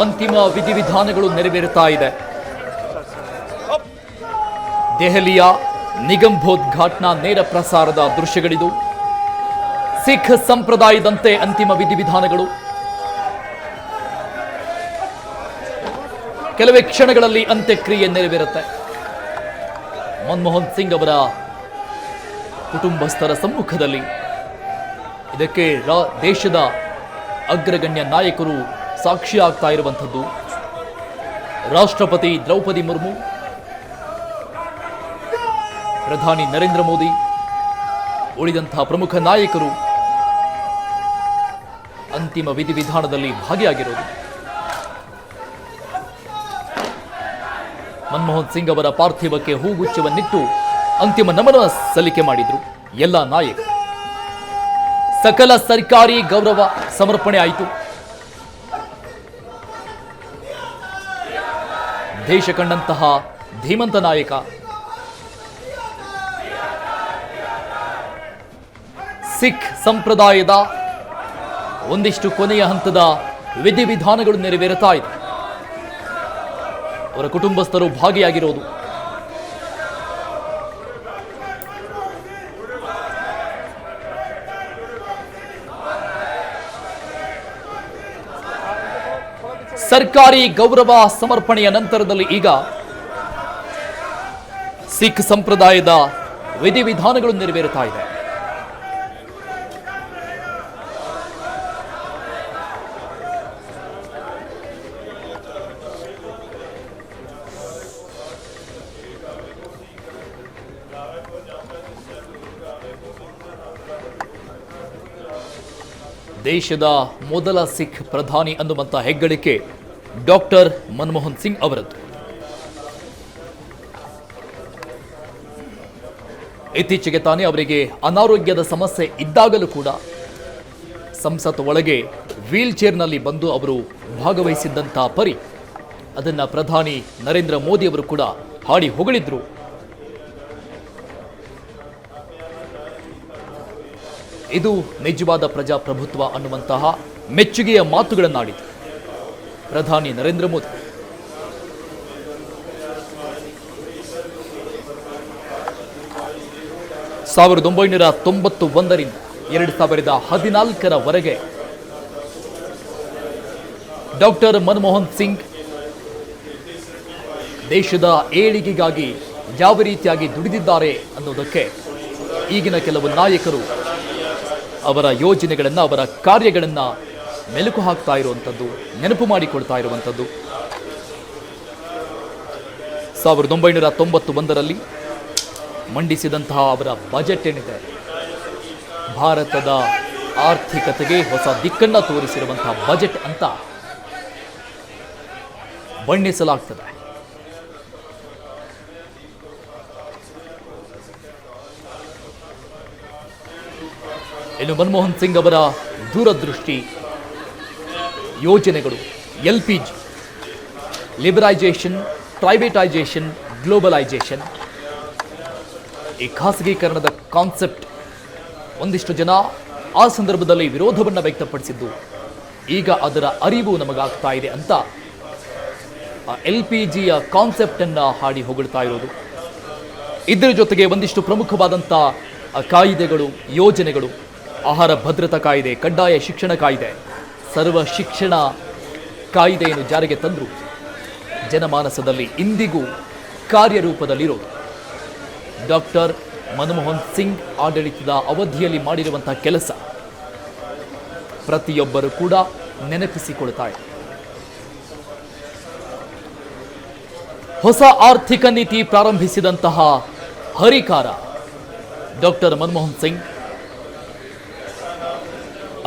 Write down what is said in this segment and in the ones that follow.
ಅಂತಿಮ ವಿಧಿವಿಧಾನಗಳು ನೆರವೇರುತ್ತಾ ಇದೆ. ದೆಹಲಿಯ ನಿಗಂಬೋಧ್ ಘಾಟ್ನ ನೇರ ಪ್ರಸಾರದ ದೃಶ್ಯಗಳಿದು. ಸಿಖ್ ಸಂಪ್ರದಾಯದಂತೆ ಅಂತಿಮ ವಿಧಿವಿಧಾನಗಳು. ಕೆಲವೇ ಕ್ಷಣಗಳಲ್ಲಿ ಅಂತ್ಯಕ್ರಿಯೆ ನೆರವೇರುತ್ತೆ. ಮನಮೋಹನ್ ಸಿಂಗ್ ಅವರ ಕುಟುಂಬಸ್ಥರ ಸಮ್ಮುಖದಲ್ಲಿ ಇದಕ್ಕೆ ದೇಶದ ಅಗ್ರಗಣ್ಯ ನಾಯಕರು ಸಾಕ್ಷಿಯಾಗ್ತಾ ಇರುವಂಥದ್ದು. ರಾಷ್ಟ್ರಪತಿ ದ್ರೌಪದಿ ಮುರ್ಮು, ಪ್ರಧಾನಿ ನರೇಂದ್ರ ಮೋದಿ, ಉಳಿದಂತಹ ಪ್ರಮುಖ ನಾಯಕರು ಅಂತಿಮ ವಿಧಿವಿಧಾನದಲ್ಲಿ ಭಾಗಿಯಾಗಿರೋದು. ಮನಮೋಹನ್ ಸಿಂಗ್ ಅವರ ಪಾರ್ಥಿವಕ್ಕೆ ಹೂಗುಚ್ಛವನ್ನಿಟ್ಟು ಅಂತಿಮ ನಮನ ಸಲ್ಲಿಕೆ ಮಾಡಿದ್ರು ಎಲ್ಲ ನಾಯಕರು. ಸಕಲ ಸರ್ಕಾರಿ ಗೌರವ ಸಮರ್ಪಣೆ ಆಯಿತು. ದೇಶ ಕಂಡಂತಹ ಧೀಮಂತ ನಾಯಕ, ಸಿಖ್ ಸಂಪ್ರದಾಯದ ಒಂದಿಷ್ಟು ಕೊನೆಯ ಹಂತದ ವಿಧಿವಿಧಾನಗಳು ನೆರವೇರುತ್ತಾ ಇದೆ. ಅವರ ಕುಟುಂಬಸ್ಥರು ಭಾಗಿಯಾಗಿರೋದು. ಸರ್ಕಾರಿ ಗೌರವ ಸಮರ್ಪಣೆಯ ನಂತರದಲ್ಲಿ ಈಗ ಸಿಖ್ ಸಂಪ್ರದಾಯದ ವಿಧಿವಿಧಾನಗಳು ನೆರವೇರುತ್ತಾ ಇದೆ. ದೇಶದ ಮೊದಲ ಸಿಖ್ ಪ್ರಧಾನಿ ಅನ್ನುವಂಥ ಹೆಗ್ಗಳಿಕೆ ಡಾಕ್ಟರ್ ಮನಮೋಹನ್ ಸಿಂಗ್ ಅವರದ್ದು. ಇತ್ತೀಚೆಗೆ ತಾನೇ ಅವರಿಗೆ ಅನಾರೋಗ್ಯದ ಸಮಸ್ಯೆ ಇದ್ದಾಗಲೂ ಕೂಡ ಸಂಸತ್ ಒಳಗೆ ವೀಲ್ ಚೇರ್ನಲ್ಲಿ ಬಂದು ಅವರು ಭಾಗವಹಿಸಿದ್ದಂಥ ಪರಿ ಅದನ್ನು ಪ್ರಧಾನಿ ನರೇಂದ್ರ ಮೋದಿ ಅವರು ಕೂಡ ಹಾಡಿ ಹೊಗಳಿದ್ರು. ಇದು ನಿಜವಾದ ಪ್ರಜಾಪ್ರಭುತ್ವ ಅನ್ನುವಂತಹ ಮೆಚ್ಚುಗೆಯ ಮಾತುಗಳನ್ನಾಡಿತು ಪ್ರಧಾನಿ ನರೇಂದ್ರ ಮೋದಿ. ಸಾವಿರದ 1991ರಿಂದ 2014ರವರೆಗೆ ಡಾಕ್ಟರ್ ಮನಮೋಹನ್ ಸಿಂಗ್ ದೇಶದ ಏಳಿಗೆಗಾಗಿ ಯಾವ ರೀತಿಯಾಗಿ ದುಡಿದಿದ್ದಾರೆ ಅನ್ನೋದಕ್ಕೆ ಈಗಿನ ಕೆಲವು ನಾಯಕರು ಅವರ ಯೋಜನೆಗಳನ್ನು, ಅವರ ಕಾರ್ಯಗಳನ್ನು ಮೆಲುಕು ಹಾಕ್ತಾ ಇರುವಂಥದ್ದು, ನೆನಪು ಮಾಡಿಕೊಳ್ತಾ ಇರುವಂಥದ್ದು. 1991ರಲ್ಲಿ ಮಂಡಿಸಿದಂತಹ ಅವರ ಬಜೆಟ್ ಏನಿದೆ, ಭಾರತದ ಆರ್ಥಿಕತೆಗೆ ಹೊಸ ದಿಕ್ಕನ್ನು ತೋರಿಸಿರುವಂತಹ ಬಜೆಟ್ ಅಂತ ಬಣ್ಣಿಸಲಾಗ್ತದೆ. ಇನ್ನು ಮನಮೋಹನ್ ಸಿಂಗ್ ಅವರ ದೂರದೃಷ್ಟಿ ಯೋಜನೆಗಳು, LPG, ಲಿಬರೈಜೇಷನ್, ಪ್ರೈವೇಟೈಜೇಷನ್, ಗ್ಲೋಬಲೈಜೇಷನ್, ಈ ಖಾಸಗೀಕರಣದ ಕಾನ್ಸೆಪ್ಟ್ ಒಂದಿಷ್ಟು ಜನ ಆ ಸಂದರ್ಭದಲ್ಲಿ ವಿರೋಧವನ್ನು ವ್ಯಕ್ತಪಡಿಸಿದ್ದು, ಈಗ ಅದರ ಅರಿವು ನಮಗಾಗ್ತಾ ಇದೆ ಅಂತ LPGಯ ಕಾನ್ಸೆಪ್ಟನ್ನು ಹಾಡಿ ಹೊಗಳ್ತಾ ಇರೋದು. ಇದರ ಜೊತೆಗೆ ಒಂದಿಷ್ಟು ಪ್ರಮುಖವಾದಂಥ ಕಾಯಿದೆಗಳು, ಯೋಜನೆಗಳು, ಆಹಾರ ಭದ್ರತಾ ಕಾಯ್ದೆ, ಕಡ್ಡಾಯ ಶಿಕ್ಷಣ ಕಾಯ್ದೆ, ಸರ್ವ ಶಿಕ್ಷಣ ಕಾಯ್ದೆಯನ್ನು ಜಾರಿಗೆ ತಂದರು ಜನಮಾನಸದಲ್ಲಿ ಇಂದಿಗೂ ಕಾರ್ಯರೂಪದಲ್ಲಿರೋದು. ಡಾಕ್ಟರ್ ಮನಮೋಹನ್ ಸಿಂಗ್ ಆಡಳಿತದ ಅವಧಿಯಲ್ಲಿ ಮಾಡಿರುವಂತಹ ಕೆಲಸ ಪ್ರತಿಯೊಬ್ಬರು ಕೂಡ ನೆನಪಿಸಿಕೊಳ್ತಾರೆ. ಹೊಸ ಆರ್ಥಿಕ ನೀತಿ ಪ್ರಾರಂಭಿಸಿದಂತಹ ಹರಿಕಾರ ಡಾಕ್ಟರ್ ಮನಮೋಹನ್ ಸಿಂಗ್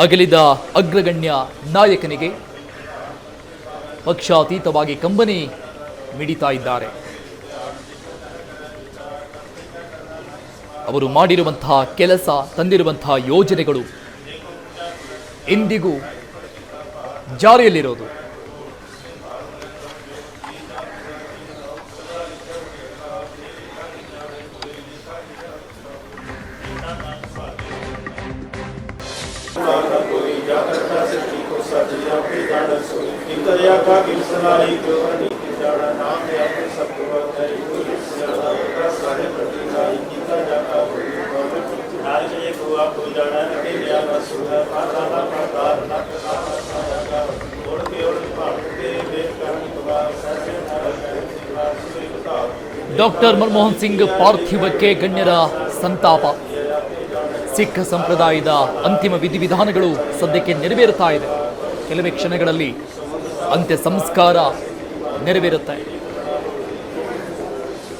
ಅಗಲಿದ ಅಗ್ರಗಣ್ಯ ನಾಯಕನಿಗೆ ಪಕ್ಷಾತೀತವಾಗಿ ಕಂಬನಿ ಮಿಡಿತಾ ಇದ್ದಾರೆ. ಅವರು ಮಾಡಿರುವಂತಹ ಕೆಲಸ, ತಂದಿರುವಂತಹ ಯೋಜನೆಗಳು ಇಂದಿಗೂ ಜಾರಿಯಲ್ಲಿರೋದು. ಡಾಕ್ಟರ್ ಮನಮೋಹನ್ ಸಿಂಗ್ ಪಾರ್ಥಿವಕ್ಕೆ ಗಣ್ಯರ ಸಂತಾಪ. ಸಿಖ್ ಸಂಪ್ರದಾಯದ ಅಂತಿಮ ವಿಧಿವಿಧಾನಗಳು ಸದ್ಯಕ್ಕೆ ನೆರವೇರುತ್ತಾ ಇದೆ. ಕೆಲವೇ ಕ್ಷಣಗಳಲ್ಲಿ ಅಂತ್ಯ ಸಂಸ್ಕಾರ ನೆರವೇರುತ್ತೆ.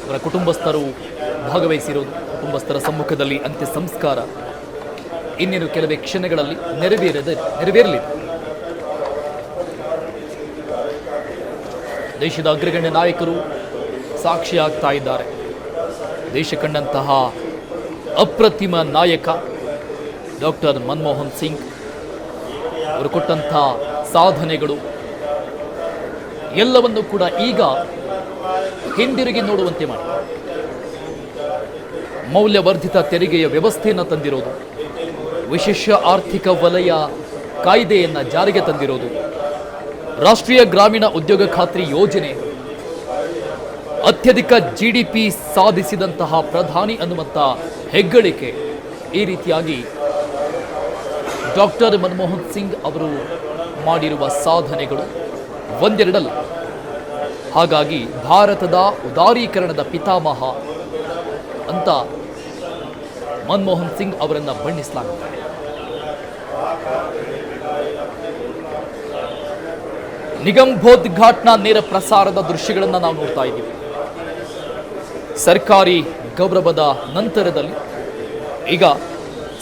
ಅವರ ಕುಟುಂಬಸ್ಥರು ಭಾಗವಹಿಸಿರುವುದು, ಕುಟುಂಬಸ್ಥರ ಸಮ್ಮುಖದಲ್ಲಿ ಅಂತ್ಯ ಸಂಸ್ಕಾರ ಇನ್ನೇನು ಕೆಲವೇ ಕ್ಷಣಗಳಲ್ಲಿ ನೆರವೇರಲಿದೆ. ದೇಶದ ಅಗ್ರಗಣ್ಯ ನಾಯಕರು ಸಾಕ್ಷಿಯಾಗ್ತಾ ಇದ್ದಾರೆ. ದೇಶ ಕಂಡಂತಹ ಅಪ್ರತಿಮ ನಾಯಕ ಡಾಕ್ಟರ್ ಮನಮೋಹನ್ ಸಿಂಗ್. ಅವರು ಕೊಟ್ಟಂಥ ಸಾಧನೆಗಳು ಎಲ್ಲವನ್ನು ಕೂಡ ಈಗ ಹಿಂದಿರುಗಿ ನೋಡುವಂತೆ ಮಾಡಿ, ಮೌಲ್ಯವರ್ಧಿತ ತೆರಿಗೆಯ ವ್ಯವಸ್ಥೆಯನ್ನು ತಂದಿರೋದು, ವಿಶೇಷ ಆರ್ಥಿಕ ವಲಯ ಕಾಯ್ದೆಯನ್ನು ಜಾರಿಗೆ ತಂದಿರೋದು, ರಾಷ್ಟ್ರೀಯ ಗ್ರಾಮೀಣ ಉದ್ಯೋಗ ಖಾತ್ರಿ ಯೋಜನೆ, ಅತ್ಯಧಿಕ GDP ಸಾಧಿಸಿದಂತಹ ಪ್ರಧಾನಿ ಅನ್ನುವಂಥ ಹೆಗ್ಗಳಿಕೆ, ಈ ರೀತಿಯಾಗಿ ಡಾಕ್ಟರ್ ಮನಮೋಹನ್ ಸಿಂಗ್ ಅವರು ಮಾಡಿರುವ ಸಾಧನೆಗಳು ಒಂದೆರಡಲ್ಲ. ಹಾಗಾಗಿ ಭಾರತದ ಉದಾರೀಕರಣದ ಪಿತಾಮಹ ಅಂತ ಮನಮೋಹನ್ ಸಿಂಗ್ ಅವರನ್ನು ಬಣ್ಣಿಸಲಾಗುತ್ತೆ. ನಿಗಮ್ಬೋಧ್ ಘಾಟ್ನ ನೇರ ಪ್ರಸಾರದ ದೃಶ್ಯಗಳನ್ನು ನಾವು ನೋಡ್ತಾ ಇದ್ದೀವಿ. ಸರ್ಕಾರಿ ಗೌರವದ ನಂತರದಲ್ಲಿ ಈಗ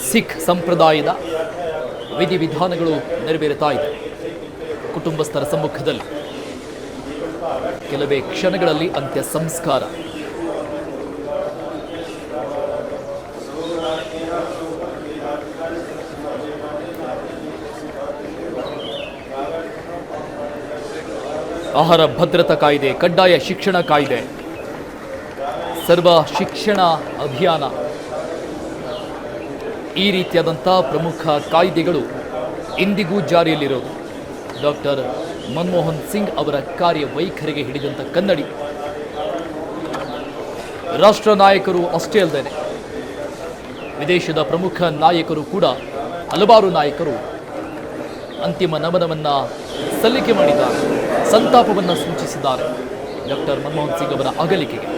ಸಿಖ್ ಸಂಪ್ರದಾಯದ ವಿಧಿವಿಧಾನಗಳು ನೆರವೇರುತ್ತಾ ಇದೆ. ಕುಟುಂಬಸ್ಥರ ಸಮ್ಮುಖದಲ್ಲಿ ಕೆಲವೇ ಕ್ಷಣಗಳಲ್ಲಿ ಅಂತ್ಯ ಸಂಸ್ಕಾರ. ಆಹಾರ ಭದ್ರತಾ ಕಾಯ್ದೆ, ಕಡ್ಡಾಯ ಶಿಕ್ಷಣ ಕಾಯ್ದೆ, ಸರ್ವ ಶಿಕ್ಷಣ ಅಭಿಯಾನ, ಈ ರೀತಿಯಾದಂಥ ಪ್ರಮುಖ ಕಾಯ್ದೆಗಳು ಇಂದಿಗೂ ಜಾರಿಯಲ್ಲಿರೋದು ಡಾಕ್ಟರ್ ಮನಮೋಹನ್ ಸಿಂಗ್ ಅವರ ಕಾರ್ಯವೈಖರಿಗೆ ಹಿಡಿದಂಥ ಕನ್ನಡಿ. ರಾಷ್ಟ್ರ ನಾಯಕರು ಅಷ್ಟೇ ಅಲ್ಲದೆ ವಿದೇಶದ ಪ್ರಮುಖ ನಾಯಕರು ಕೂಡ, ಹಲವಾರು ನಾಯಕರು ಅಂತಿಮ ನಮನವನ್ನು ಸಲ್ಲಿಕೆ ಮಾಡಿದ್ದಾರೆ, ಸಂತಾಪವನ್ನು ಸೂಚಿಸಿದ್ದಾರೆ ಡಾಕ್ಟರ್ ಮನಮೋಹನ್ ಸಿಂಗ್ ಅವರ ಅಗಲಿಕೆಗೆ.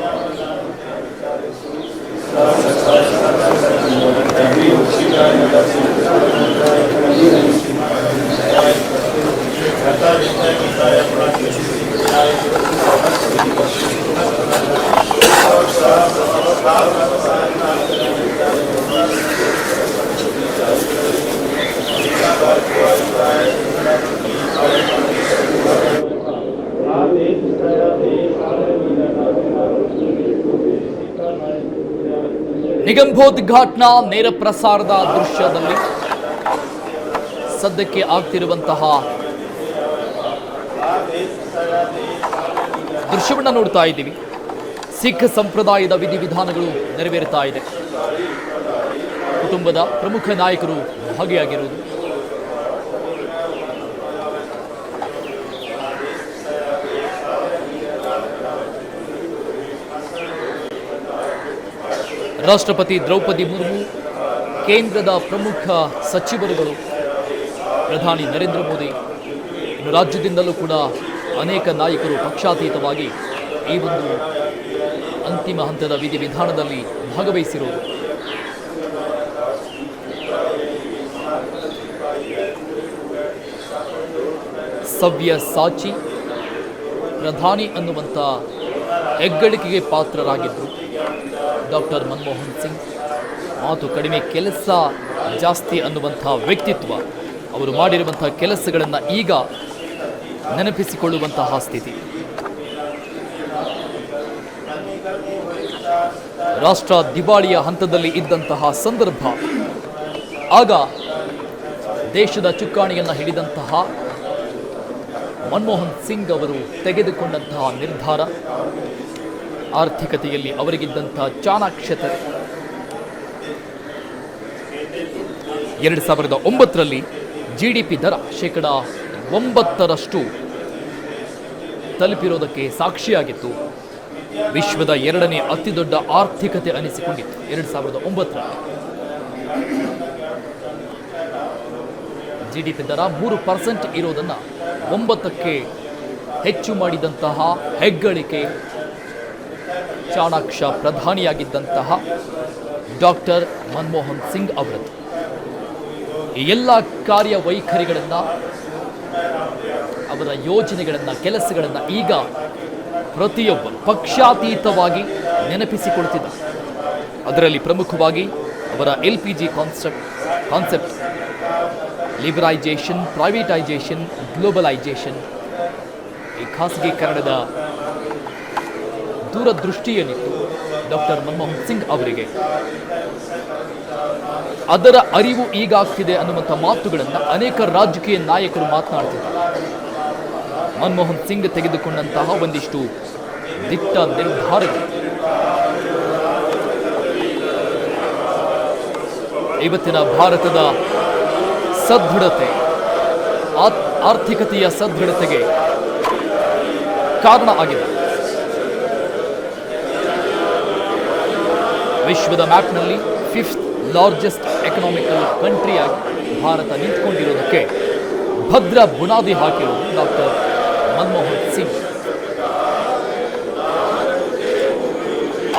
ನಿಗಮ್ಬೋಧ್ ಘಾಟ್ನ ನೇರ ಪ್ರಸಾರದ ದೃಶ್ಯದಲ್ಲಿ ಸದ್ಯಕ್ಕೆ ಆಗ್ತಿರುವಂತಹ ದೃಶ್ಯವನ್ನು ನೋಡ್ತಾ ಇದ್ದೀವಿ. ಸಿಖ್ ಸಂಪ್ರದಾಯದ ವಿಧಿವಿಧಾನಗಳು ನೆರವೇರುತ್ತಾ ಇದೆ. ಕುಟುಂಬದ ಪ್ರಮುಖ ನಾಯಕರು ಭಾಗಿಯಾಗಿರುವುದು. ರಾಷ್ಟ್ರಪತಿ ದ್ರೌಪದಿ ಮುರ್ಮು, ಕೇಂದ್ರದ ಪ್ರಮುಖ ಸಚಿವರುಗಳು, ಪ್ರಧಾನಿ ನರೇಂದ್ರ ಮೋದಿ, ಇನ್ನು ರಾಜ್ಯದಿಂದಲೂ ಕೂಡ ಅನೇಕ ನಾಯಕರು ಪಕ್ಷಾತೀತವಾಗಿ ಈ ಒಂದು ಅಂತಿಮ ಹಂತದ ವಿಧಿವಿಧಾನದಲ್ಲಿ ಭಾಗವಹಿಸಿರುವುದು. ಸವ್ಯ ಸಾಚಿ ಪ್ರಧಾನಿ ಅನ್ನುವಂಥ ಹೆಗ್ಗಳಿಕೆಗೆ ಪಾತ್ರರಾಗಿದ್ದರು ಡಾಕ್ಟರ್ ಮನಮೋಹನ್ ಸಿಂಗ್. ಮಾತು ಕಡಿಮೆ, ಕೆಲಸ ಜಾಸ್ತಿ ಅನ್ನುವಂಥ ವ್ಯಕ್ತಿತ್ವ. ಅವರು ಮಾಡಿರುವಂಥ ಕೆಲಸಗಳನ್ನು ಈಗ ನೆನಪಿಸಿಕೊಳ್ಳುವಂತಹ ಸ್ಥಿತಿ. ರಾಷ್ಟ್ರ ದಿವಾಳಿಯ ಹಂತದಲ್ಲಿ ಇದ್ದಂತಹ ಸಂದರ್ಭ, ಆಗ ದೇಶದ ಚುಕ್ಕಾಣಿಯನ್ನು ಹಿಡಿದಂತಹ ಮನಮೋಹನ್ ಸಿಂಗ್ ಅವರು ತೆಗೆದುಕೊಂಡಂತಹ ನಿರ್ಧಾರ, ಆರ್ಥಿಕತೆಯಲ್ಲಿ ಅವರಿಗಿದ್ದಂತಹ ಚಾಣಾಕ್ಷತೆ, 2009ರಲ್ಲಿ GDP ದರ 9% ತಲುಪಿರೋದಕ್ಕೆ ಸಾಕ್ಷಿಯಾಗಿತ್ತು. ವಿಶ್ವದ 2ನೇ ಅತಿದೊಡ್ಡ ಆರ್ಥಿಕತೆ ಅನಿಸಿಕೊಂಡಿತ್ತು 2009ರಲ್ಲಿ. GDP ದರ 3% ಇರೋದನ್ನು 9ಕ್ಕೆ ಹೆಚ್ಚು ಮಾಡಿದಂತಹ ಹೆಗ್ಗಳಿಕೆ ಚಾಣಾಕ್ಷ ಪ್ರಧಾನಿಯಾಗಿದ್ದಂತಹ ಡಾಕ್ಟರ್ ಮನಮೋಹನ್ ಸಿಂಗ್ ಅವರದ್ದು. ಈ ಎಲ್ಲ ಕಾರ್ಯವೈಖರಿಗಳನ್ನು, ಅವರ ಯೋಜನೆಗಳನ್ನು, ಕೆಲಸಗಳನ್ನು ಈಗ ಪ್ರತಿಯೊಬ್ಬರು ಪಕ್ಷಾತೀತವಾಗಿ ನೆನಪಿಸಿಕೊಳ್ತಿದ್ದಾರೆ. ಅದರಲ್ಲಿ ಪ್ರಮುಖವಾಗಿ ಅವರ LPG ಕಾನ್ಸೆಪ್ಟ್, ಲಿಬರೈಜೇಷನ್, ಪ್ರೈವೇಟೈಜೇಷನ್, ಗ್ಲೋಬಲೈಜೇಷನ್, ಈ ಖಾಸಗೀಕರಣದ ದೂರದೃಷ್ಟಿಯೇನಿತ್ತು ಡಾಕ್ಟರ್ ಮನಮೋಹನ್ ಸಿಂಗ್ ಅವರಿಗೆ, ಅದರ ಅರಿವು ಈಗ ಆಗ್ತಿದೆ ಅನ್ನುವಂಥ ಮಾತುಗಳನ್ನು ಅನೇಕ ರಾಜಕೀಯ ನಾಯಕರು ಮಾತನಾಡ್ತಿದ್ದಾರೆ. ಮನಮೋಹನ್ ಸಿಂಗ್ ತೆಗೆದುಕೊಂಡಂತಹ ಒಂದಿಷ್ಟು ದಿಟ್ಟ ನಿರ್ಧಾರಗಳು ಇವತ್ತಿನ ಭಾರತದ ಸದೃಢತೆ, ಆರ್ಥಿಕತೆಯ ಸದೃಢತೆಗೆ ಕಾರಣ ಆಗಿದೆ. ವಿಶ್ವದ ಮ್ಯಾಪ್ನಲ್ಲಿ 5th ಲಾರ್ಜೆಸ್ಟ್ ಎಕನಾಮಿಕಲ್ ಕಂಟ್ರಿಯಾಗಿ ಭಾರತ ನಿಂತ್ಕೊಂಡಿರೋದಕ್ಕೆ ಭದ್ರ ಬುನಾದಿ ಹಾಕಿರೋದು ಡಾಕ್ಟರ್ ಮನಮೋಹನ್ ಸಿಂಗ್.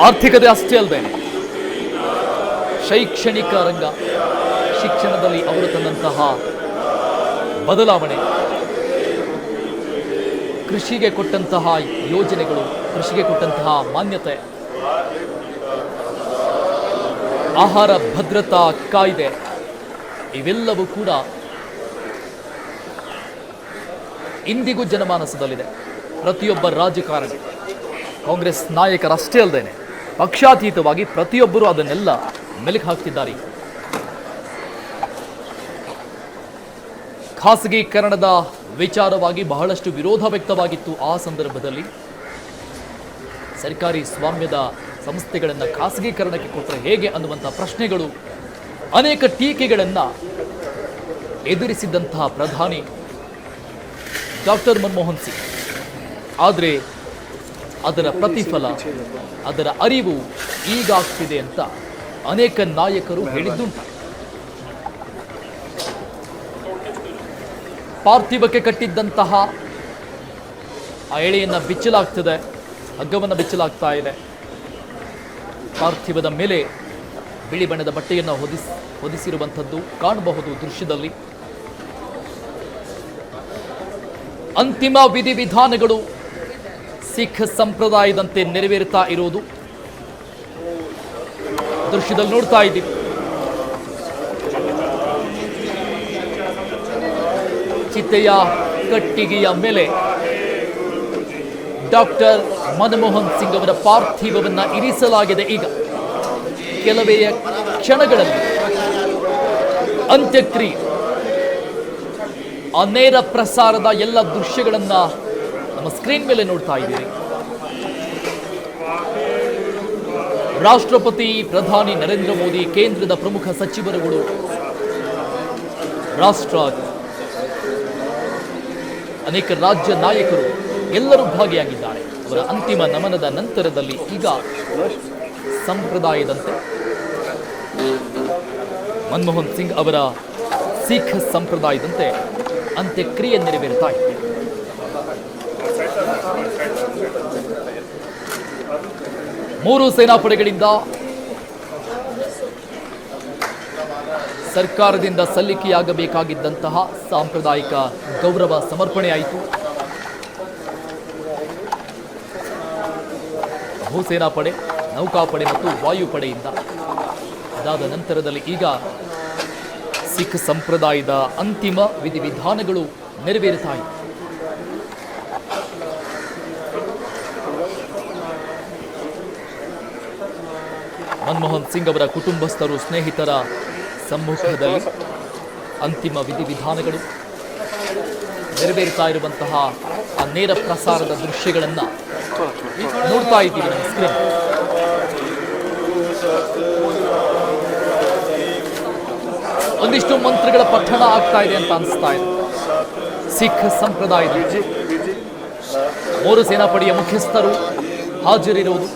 ಆರ್ಥಿಕತೆ ಅಷ್ಟೇ ಅಲ್ಲದೆ ಶೈಕ್ಷಣಿಕ ರಂಗ, ಶಿಕ್ಷಣದಲ್ಲಿ ಅವರು ತಂದಂತಹ ಬದಲಾವಣೆ, ಕೃಷಿಗೆ ಕೊಟ್ಟಂತಹ ಯೋಜನೆಗಳು, ಕೃಷಿಗೆ ಕೊಟ್ಟಂತಹ ಮಾನ್ಯತೆ, ಆಹಾರ ಭದ್ರತಾ ಕಾಯ್ದೆ, ಇವೆಲ್ಲವೂ ಕೂಡ ಇಂದಿಗೂ ಜನಮಾನಸದಲ್ಲಿದೆ. ಪ್ರತಿಯೊಬ್ಬ ರಾಜಕಾರಣಿ, ಕಾಂಗ್ರೆಸ್ ನಾಯಕರಷ್ಟೇ ಅಲ್ಲದೇನೆ ಪಕ್ಷಾತೀತವಾಗಿ ಪ್ರತಿಯೊಬ್ಬರು ಅದನ್ನೆಲ್ಲ ಮೆಲುಕು ಹಾಕ್ತಿದ್ದಾರೆ. ಖಾಸಗೀಕರಣದ ವಿಚಾರವಾಗಿ ಬಹಳಷ್ಟು ವಿರೋಧ ವ್ಯಕ್ತವಾಗಿತ್ತು. ಆ ಸಂದರ್ಭದಲ್ಲಿ ಸರ್ಕಾರಿ ಸ್ವಾಮ್ಯದ ಸಂಸ್ಥೆಗಳನ್ನು ಖಾಸಗೀಕರಣಕ್ಕೆ ಕೊಟ್ಟರೆ ಹೇಗೆ ಅನ್ನುವಂಥ ಪ್ರಶ್ನೆಗಳು, ಅನೇಕ ಟೀಕೆಗಳನ್ನು ಎದುರಿಸಿದಂತಹ ಪ್ರಧಾನಿ ಡಾಕ್ಟರ್ ಮನಮೋಹನ್ ಸಿಂಗ್. ಆದರೆ ಅದರ ಪ್ರತಿಫಲ, ಅದರ ಅರಿವು ಈಗಾಗ್ತಿದೆ ಅಂತ ಅನೇಕ ನಾಯಕರು ಹೇಳಿದ್ದುಂಟು. ಪಾರ್ಥಿವಕ್ಕೆ ಕಟ್ಟಿದ್ದಂತಹ ಆ ಎಳೆಯನ್ನು ಬಿಚ್ಚಲಾಗ್ತದೆ, ಹಗ್ಗವನ್ನು ಬಿಚ್ಚಲಾಗ್ತಾ ಇದೆ. ಪಾರ್ಥಿವದ ಮೇಲೆ ಬಿಳಿ ಬಣ್ಣದ ಬಟ್ಟೆಯನ್ನು ಹೊದಿಸಿರುವಂಥದ್ದು ಕಾಣಬಹುದು ದೃಶ್ಯದಲ್ಲಿ. ಅಂತಿಮ ವಿಧಿವಿಧಾನಗಳು ಸಿಖ್ ಸಂಪ್ರದಾಯದಂತೆ ನೆರವೇರುತ್ತಾ ಇರೋದು ದೃಶ್ಯದಲ್ಲಿ ನೋಡ್ತಾ ಇದ್ದೀವಿ. ಚಿತೆಯ ಕಟ್ಟಿಗೆಯ ಮೇಲೆ ಡಾಕ್ಟರ್ ಮನಮೋಹನ್ ಸಿಂಗ್ ಅವರ ಪಾರ್ಥಿವವನ್ನು ಇರಿಸಲಾಗಿದೆ. ಈಗ ಕೆಲವೇ ಕ್ಷಣಗಳಲ್ಲಿ ಅಂತ್ಯಕ್ರಿಯೆ, ಆ ನೇರ ಪ್ರಸಾರದ ಎಲ್ಲ ದೃಶ್ಯಗಳನ್ನು ನಮ್ಮ ಸ್ಕ್ರೀನ್ ಮೇಲೆ ನೋಡ್ತಾ ಇದ್ದೀರಿ. ರಾಷ್ಟ್ರಪತಿ, ಪ್ರಧಾನಿ ನರೇಂದ್ರ ಮೋದಿ, ಕೇಂದ್ರದ ಪ್ರಮುಖ ಸಚಿವರುಗಳು, ಅನೇಕ ರಾಜ್ಯ ನಾಯಕರು ಎಲ್ಲರೂ ಭಾಗಿಯಾಗಿದ್ದಾರೆ. ಅವರ ಅಂತಿಮ ನಮನದ ನಂತರದಲ್ಲಿ ಈಗ ಸಂಪ್ರದಾಯದಂತೆ ಮನಮೋಹನ್ ಸಿಂಗ್ ಅವರ ಸಿಖ್ ಸಂಪ್ರದಾಯದಂತೆ ಅಂತ್ಯಕ್ರಿಯೆ ನೆರವೇರುತ್ತಾ ಇದೆ. ಮೂರು ಸೇನಾಪಡೆಗಳಿಂದ ಸರ್ಕಾರದಿಂದ ಸಲ್ಲಿಕೆಯಾಗಬೇಕಾಗಿದ್ದಂತಹ ಸಾಂಪ್ರದಾಯಿಕ ಗೌರವ ಸಮರ್ಪಣೆಯಾಯಿತು. ಭೂಸೇನಾಪಡೆ, ನೌಕಾಪಡೆ ಮತ್ತು ವಾಯುಪಡೆಯಿಂದ ಅದಾದ ನಂತರದಲ್ಲಿ ಈಗ ಸಿಖ್ ಸಂಪ್ರದಾಯದ ಅಂತಿಮ ವಿಧಿವಿಧಾನಗಳು ನೆರವೇರುತ್ತಾ ಇದೆ. ಮನಮೋಹನ್ ಸಿಂಗ್ ಅವರ ಕುಟುಂಬಸ್ಥರು, ಸ್ನೇಹಿತರ ಸಮ್ಮುಖದಲ್ಲಿ ಅಂತಿಮ ವಿಧಿವಿಧಾನಗಳು ನೆರವೇರುತ್ತಾ ಇರುವಂತಹ ಆ ನೇರ ಪ್ರಸಾರದ ದೃಶ್ಯಗಳನ್ನು ನೋಡ್ತಾ ಇದ್ದೀವಿ ನಮ್ಮ ಸ್ಕ್ರೀನ್. ಒಂದಿಷ್ಟು ಮಂತ್ರಗಳ ಪಠಣ ಆಗ್ತಾ ಇದೆ ಅಂತ ಅನಿಸ್ತಾ ಇದೆ. ಸಿಖ್ ಸಂಪ್ರದಾಯದ 3 ಸೇನಾಪಡೆಯ ಮುಖ್ಯಸ್ಥರು ಹಾಜರಿರುವುದು.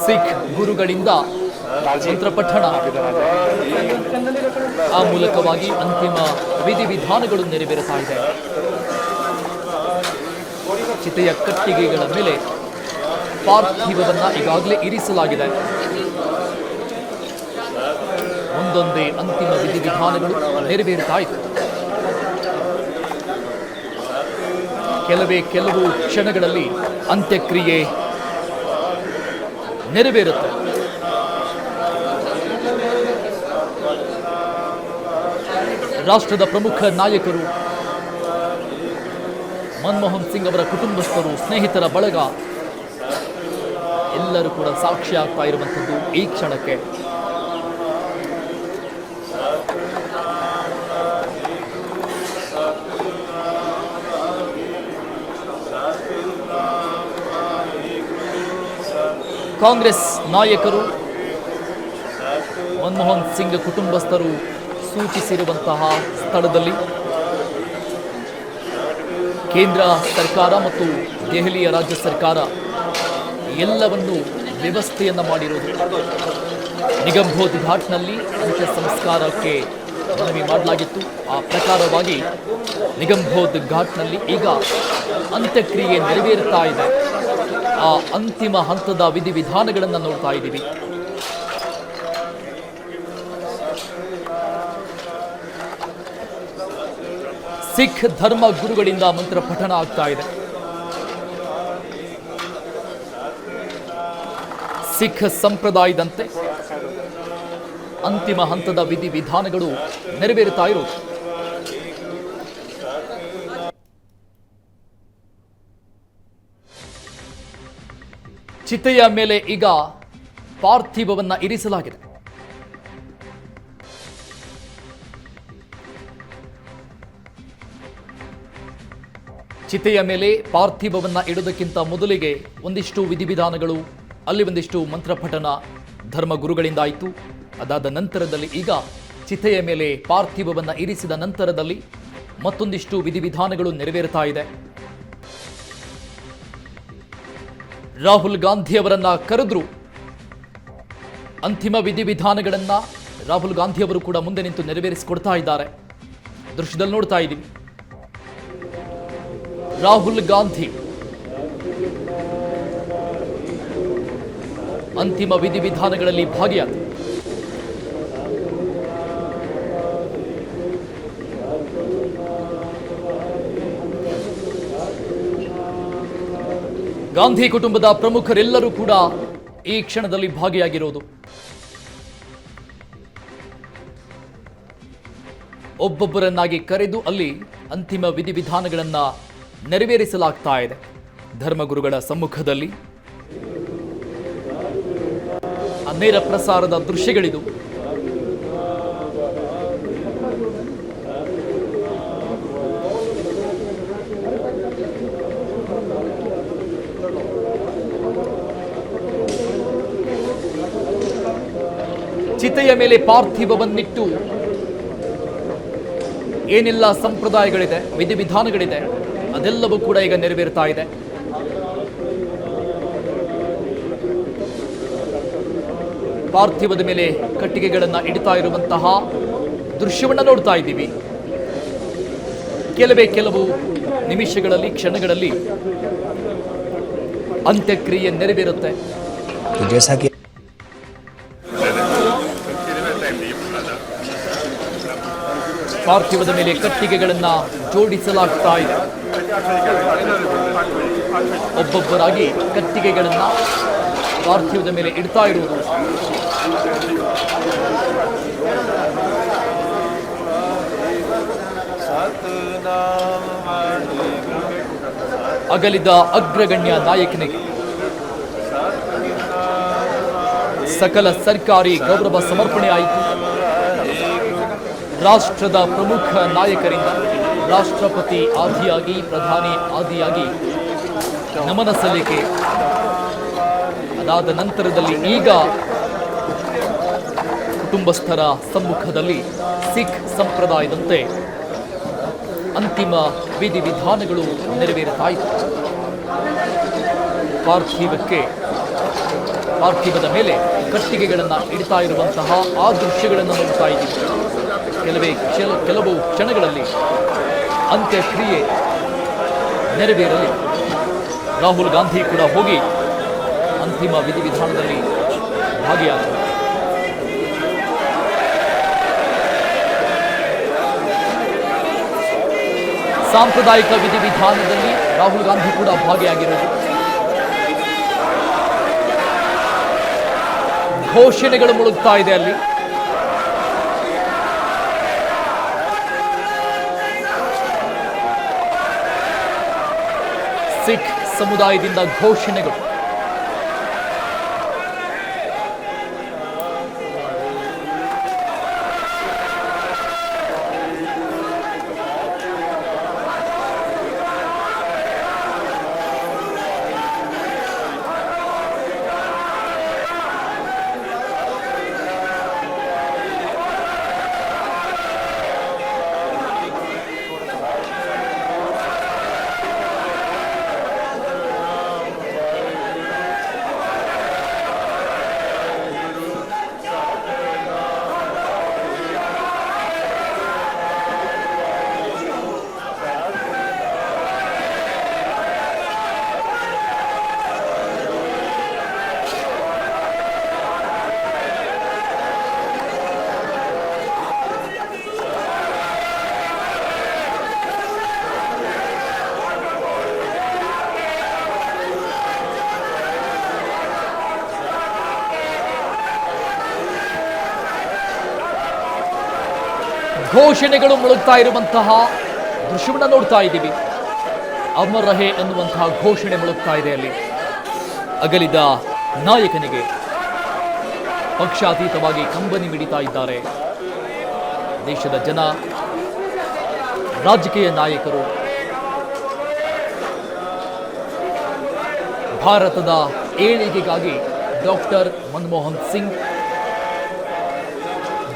ಸಿಖ್ ಗುರುಗಳಿಂದ ಮಂತ್ರ ಪಠಣ, ಆ ಮೂಲಕವಾಗಿ ಅಂತಿಮ ವಿಧಿವಿಧಾನಗಳು ನೆರವೇರುತ್ತಾ ಇದೆ. ಚಿತೆಯ ಕಟ್ಟಿಗೆಗಳ ಮೇಲೆ ಪಾರ್ಥಿವವನ್ನ ಈಗಾಗಲೇ ಇರಿಸಲಾಗಿದೆ. ಒಂದೊಂದೇ ಅಂತಿಮ ವಿಧಿವಿಧಾನಗಳು ನೆರವೇರುತ್ತಾ ಇದೆ. ಕೆಲವು ಕ್ಷಣಗಳಲ್ಲಿ ಅಂತ್ಯಕ್ರಿಯೆ ನೆರವೇರುತ್ತೆ. ರಾಷ್ಟ್ರದ ಪ್ರಮುಖ ನಾಯಕರು, ಮನಮೋಹನ್ ಸಿಂಗ್ ಅವರ ಕುಟುಂಬಸ್ಥರು, ಸ್ನೇಹಿತರ ಬಳಗ ಎಲ್ಲರೂ ಕೂಡ ಸಾಕ್ಷಿ ಆಗ್ತಾ ಇರುವಂಥದ್ದು ಈ ಕ್ಷಣಕ್ಕೆ. ಕಾಂಗ್ರೆಸ್ ನಾಯಕರು, ಮನಮೋಹನ್ ಸಿಂಗ್ ಕುಟುಂಬಸ್ಥರು ಸೂಚಿಸಿರುವಂತಹ ಸ್ಥಳದಲ್ಲಿ ಕೇಂದ್ರ ಸರ್ಕಾರ ಮತ್ತು ದೆಹಲಿಯ ರಾಜ್ಯ ಸರ್ಕಾರ ಎಲ್ಲವನ್ನೂ ವ್ಯವಸ್ಥೆಯನ್ನು ಮಾಡಿರುವುದು. ನಿಗಂಬೋಧ್ ಘಾಟ್ನಲ್ಲಿ ಅಂತ್ಯ ಸಂಸ್ಕಾರಕ್ಕೆ ಮನವಿ ಮಾಡಲಾಗಿತ್ತು. ಆ ಪ್ರಕಾರವಾಗಿ ನಿಗಂಬೋಧ್ ಘಾಟ್ನಲ್ಲಿ ಈಗ ಅಂತ್ಯಕ್ರಿಯೆ ನೆರವೇರುತ್ತಾ ಇದೆ. ಆ ಅಂತಿಮ ಹಂತದ ವಿಧಿವಿಧಾನಗಳನ್ನು ನೋಡ್ತಾ ಇದ್ದೀವಿ. ಸಿಖ್ ಧರ್ಮ ಗುರುಗಳಿಂದ ಮಂತ್ರ ಪಠಣ ಆಗ್ತಾ ಇದೆ. ಸಿಖ್ ಸಂಪ್ರದಾಯದಂತೆ ಅಂತಿಮ ಹಂತದ ವಿಧಿವಿಧಾನಗಳು ನೆರವೇರುತ್ತಾ ಇರುವುದು. ಚಿತೆಯ ಮೇಲೆ ಈಗ ಪಾರ್ಥಿವವನ್ನ ಇರಿಸಲಾಗಿದೆ. ಚಿತೆಯ ಮೇಲೆ ಪಾರ್ಥಿವವನ್ನ ಇಡುವುದಕ್ಕಿಂತ ಮೊದಲಿಗೆ ಒಂದಿಷ್ಟು ವಿಧಿವಿಧಾನಗಳು, ಅಲ್ಲಿ ಒಂದಿಷ್ಟು ಮಂತ್ರಪಠಣ ಧರ್ಮಗುರುಗಳಿಂದ ಆಯಿತು. ಅದಾದ ನಂತರದಲ್ಲಿ ಈಗ ಚಿತೆಯ ಮೇಲೆ ಪಾರ್ಥಿವವನ್ನ ಇರಿಸಿದ ನಂತರದಲ್ಲಿ ಮತ್ತೊಂದಿಷ್ಟು ವಿಧಿವಿಧಾನಗಳು ನೆರವೇರುತ್ತಾ ಇದೆ. ರಾಹುಲ್ ಗಾಂಧಿ ಅವರನ್ನ ಕರೆದ್ರು. ಅಂತಿಮ ವಿಧಿವಿಧಾನಗಳನ್ನ ರಾಹುಲ್ ಗಾಂಧಿ ಅವರು ಕೂಡ ಮುಂದೆ ನಿಂತು ನೆರವೇರಿಸಿಕೊಡ್ತಾ ಇದ್ದಾರೆ. ದೃಶ್ಯದಲ್ಲಿ ನೋಡ್ತಾ ಇದ್ದೀವಿ. ರಾಹುಲ್ ಗಾಂಧಿ ಅಂತಿಮ ವಿಧಿವಿಧಾನಗಳಲ್ಲಿ ಭಾಗಿಯಾದರು. ಗಾಂಧಿ ಕುಟುಂಬದ ಪ್ರಮುಖರೆಲ್ಲರೂ ಕೂಡ ಈ ಕ್ಷಣದಲ್ಲಿ ಭಾಗಿಯಾಗಿರೋದು. ಒಬ್ಬೊಬ್ಬರನ್ನಾಗಿ ಕರೆದು ಅಲ್ಲಿ ಅಂತಿಮ ವಿಧಿವಿಧಾನಗಳನ್ನು ನೆರವೇರಿಸಲಾಗ್ತಾ ಇದೆ. ಧರ್ಮಗುರುಗಳ ಸಮ್ಮುಖದಲ್ಲಿ ನೇರ ಪ್ರಸಾರದ ದೃಶ್ಯಗಳಿದು. ಚಿತೆಯ ಮೇಲೆ ಪಾರ್ಥಿವವನ್ನಿಟ್ಟು ಏನೆಲ್ಲ ಸಂಪ್ರದಾಯಗಳಿದೆ, ವಿಧಿವಿಧಾನಗಳಿದೆ, ಅದೆಲ್ಲವೂ ಕೂಡ ಈಗ ನೆರವೇರ್ತಾ ಇದೆ. ಪಾರ್ಥಿವದ ಮೇಲೆ ಕಟ್ಟಿಗೆಗಳನ್ನು ಇಡ್ತಾ ಇರುವಂತಹ ದೃಶ್ಯವನ್ನು ನೋಡ್ತಾ ಇದ್ದೀವಿ. ಕೆಲವು ನಿಮಿಷಗಳಲ್ಲಿ, ಕ್ಷಣಗಳಲ್ಲಿ ಅಂತ್ಯಕ್ರಿಯೆ ನೆರವೇರುತ್ತೆ. ಪಾರ್ಥಿವದ ಮೇಲೆ ಕಟ್ಟಿಗೆಗಳನ್ನು ಜೋಡಿಸಲಾಗ್ತಾ ಇದೆ. ಒಬ್ಬೊಬ್ಬರಾಗಿ ಕಟ್ಟಿಗೆಗಳನ್ನು ಪಾರ್ಥಿವದ ಮೇಲೆ ಇಡ್ತಾ ಇರುವುದು. ಅಗಲಿದ ಅಗ್ರಗಣ್ಯ ನಾಯಕನಿಗೆ ಸಕಲ ಸರ್ಕಾರಿ ಗೌರವ ಸಮರ್ಪಣೆ ಆಯಿತು. ರಾಷ್ಟ್ರದ ಪ್ರಮುಖ ನಾಯಕರಿಂದ ರಾಷ್ಟ್ರಪತಿ ಆದಿಯಾಗಿ, ಪ್ರಧಾನಿ ಆದಿಯಾಗಿ ನಮನ ಸಲ್ಲಿಕೆ ಅದಾದ ನಂತರದಲ್ಲಿ ಈಗ ಕುಟುಂಬಸ್ಥರ ಸಮ್ಮುಖದಲ್ಲಿ ಸಿಖ್ ಸಂಪ್ರದಾಯದಂತೆ ಅಂತಿಮ ವಿಧಿವಿಧಾನಗಳು ನೆರವೇರುತ್ತಾ ಇತ್ತು. ಪಾರ್ಥಿವದ ಮೇಲೆ ಕಟ್ಟಿಗೆಗಳನ್ನು ಇಡ್ತಾ ಇರುವಂತಹ ಆ ದೃಶ್ಯಗಳನ್ನು ನೋಡ್ತಾ ಇದ್ದೀವಿ. ಕೆಲವು ಕ್ಷಣಗಳಲ್ಲಿ ಅಂತ್ಯಕ್ರಿಯೆ ನೆರವೇರಲಿ. ರಾಹುಲ್ ಗಾಂಧಿ ಕೂಡ ಹೋಗಿ ಅಂತಿಮ ವಿಧಿವಿಧಾನದಲ್ಲಿ ಭಾಗಿಯಾದರು. ಸಾಂಪ್ರದಾಯಿಕ ವಿಧಿವಿಧಾನದಲ್ಲಿ ರಾಹುಲ್ ಗಾಂಧಿ ಕೂಡ ಭಾಗಿಯಾಗಿರೋದು. ಘೋಷಣೆಗಳು ಮುಳುಗ್ತಾ ಇದೆ ಅಲ್ಲಿ. ಸಿಖ್ ಸಮುದಾಯದಿಂದ ಘೋಷಣೆಗಳು. ಘೋಷಣೆಗಳು ಮುಳುಗ್ತಾ ಇರುವಂತಹ ದೃಶ್ಯವನ್ನು ನೋಡ್ತಾ ಇದ್ದೀವಿ. ಅಮರ್ ರಹೆ ಎನ್ನುವಂತಹ ಘೋಷಣೆ ಮುಳುಗ್ತಾ ಇದೆ ಅಲ್ಲಿ. ಅಗಲಿದ ನಾಯಕನಿಗೆ ಪಕ್ಷಾತೀತವಾಗಿ ಕಂಬನಿ ಮಿಡಿತಾ ಇದ್ದಾರೆ ದೇಶದ ಜನ, ರಾಜಕೀಯ ನಾಯಕರು. ಭಾರತದ ಏಳಿಗೆಗಾಗಿ ಡಾಕ್ಟರ್ ಮನಮೋಹನ್ ಸಿಂಗ್